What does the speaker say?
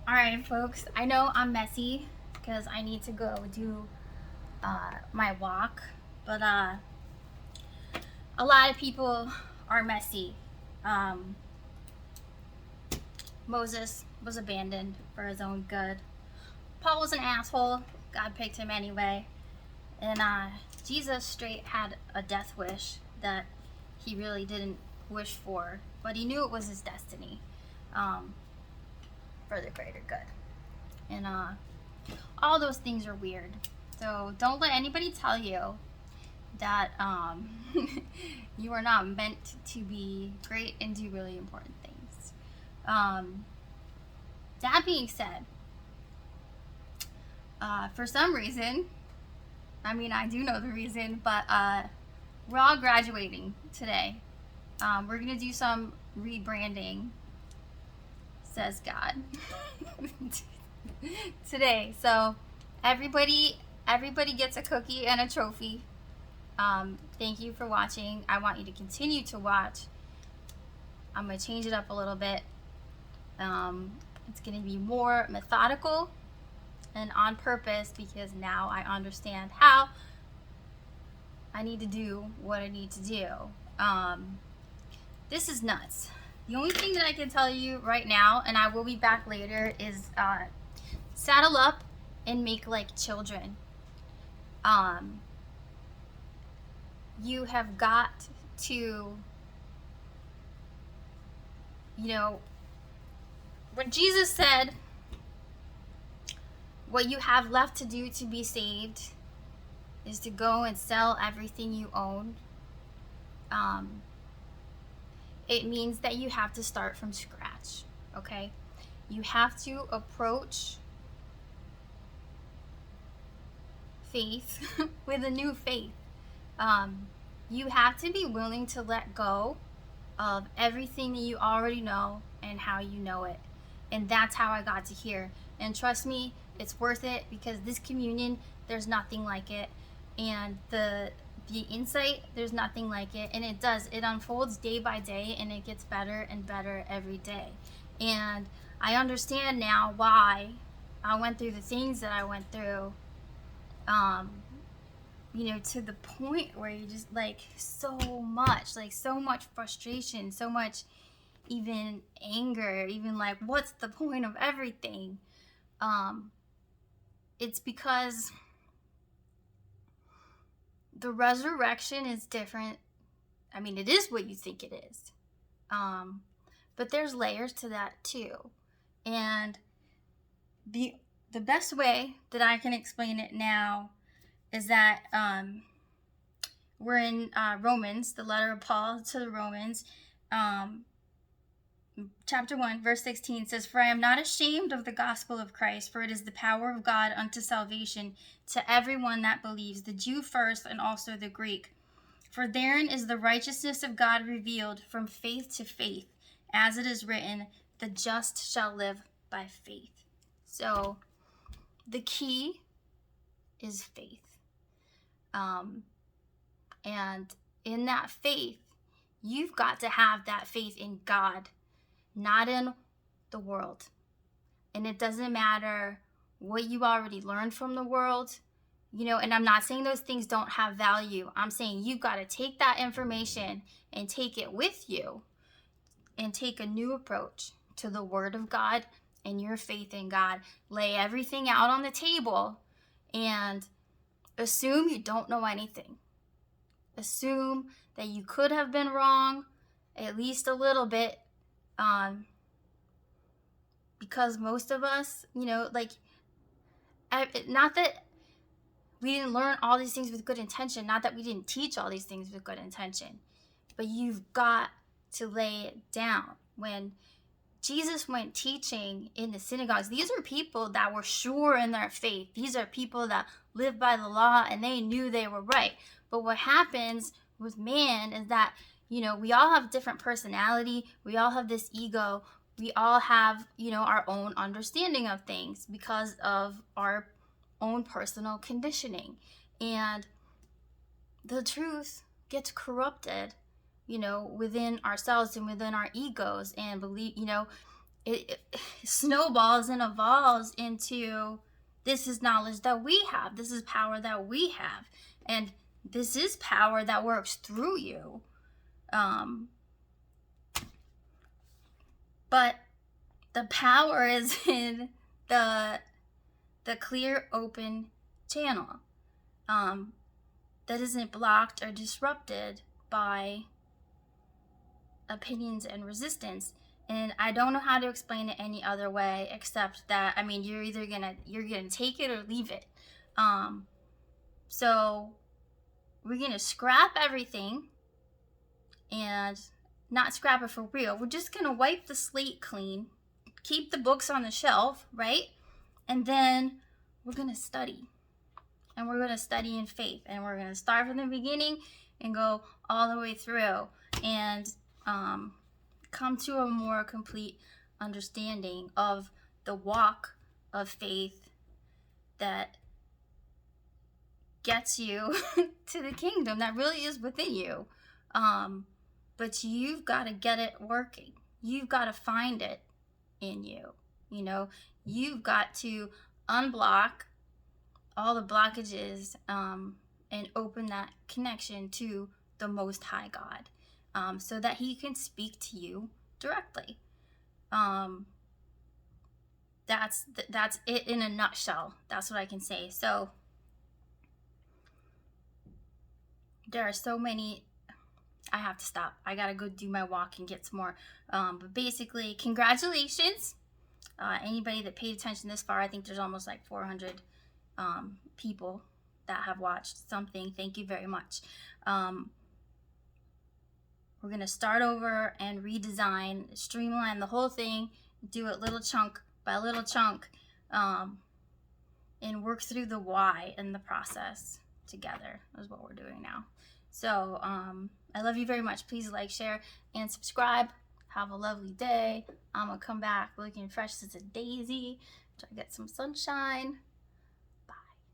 All right, folks. I know I'm messy because I need to go do my walk, but a lot of people are messy. Um, Moses was abandoned for his own good. Paul was an asshole. God picked him anyway. And Jesus straight had a death wish that he really didn't wish for, but he knew it was his destiny um, for the greater good. And all those things are weird. So don't let anybody tell you that you are not meant to be great and do really important things. Um, that being said, for some reason, I mean, I do know the reason, but we're all graduating today. We're going to do some rebranding, says God, today. So everybody gets a cookie and a trophy. Thank you for watching. I want you to continue to watch. I'm going to change it up a little bit. It's going to be more methodical and on purpose because now I understand how I need to do what I need to do. This is nuts. The only thing that I can tell you right now, and I will be back later, is saddle up and make like children. You have got to, when Jesus said, what you have left to do to be saved is to go and sell everything you own, it means that you have to start from scratch, okay? You have to approach faith with a new faith. You have to be willing to let go of everything that you already know and how you know it. And that's how I got to here. And trust me, it's worth it because this communion, there's nothing like it. And the insight, there's nothing like it. And it unfolds day by day, and it gets better and better every day. And I understand now why I went through the things that I went through, to the point where you just so much frustration, so much even anger, even what's the point of everything? It's because the resurrection is different. I mean, it is what you think it is. But there's layers to that too. And the best way that I can explain it now is that we're in Romans, the letter of Paul to the Romans. Chapter 1, verse 16 says, "For I am not ashamed of the gospel of Christ, for it is the power of God unto salvation to everyone that believes, the Jew first and also the Greek. For therein is the righteousness of God revealed from faith to faith, as it is written, the just shall live by faith." So the key is faith. And in that faith, you've got to have that faith in God, not in the world. And it doesn't matter what you already learned from the world, and I'm not saying those things don't have value. I'm saying you've got to take that information and take it with you and take a new approach to the Word of God and your faith in God. Lay everything out on the table and assume you don't know anything. Assume that you could have been wrong at least a little bit, because most of us, not that we didn't learn all these things with good intention, not that we didn't teach all these things with good intention, but you've got to lay it down. When Jesus went teaching in the synagogues, these are people that were sure in their faith. These are people that lived by the law and they knew they were right. But what happens with man is that, we all have different personality. We all have this ego. We all have, our own understanding of things because of our own personal conditioning. And the truth gets corrupted, within ourselves and within our egos, and believe, snowballs and evolves into, this is knowledge that we have, this is power that we have, and this is power that works through you. But the power is in the clear, open channel that isn't blocked or disrupted by opinions and resistance. And I don't know how to explain it any other way except that, I mean, you're gonna take it or leave it. So we're gonna scrap everything, and not scrap it for real. We're just gonna wipe the slate clean, keep the books on the shelf, right? And then we're gonna study. And we're gonna study in faith. And we're gonna start from the beginning and go all the way through, and come to a more complete understanding of the walk of faith that gets you to the kingdom that really is within you. But you've got to get it working. You've got to find it in you. You know, you've got to unblock all the blockages and open that connection to the Most High God, so that He can speak to you directly. That's it in a nutshell. That's what I can say. So there are so many. I have to stop. I gotta go do my walk and get some more. But basically, congratulations. Anybody that paid attention this far, I think there's almost like 400 people that have watched something. Thank you very much. We're going to start over and redesign, streamline the whole thing, do it little chunk by little chunk, and work through the why in the process together is what we're doing now. So I love you very much. Please like, share, and subscribe. Have a lovely day. I'm going to come back looking fresh as a daisy. Try to get some sunshine.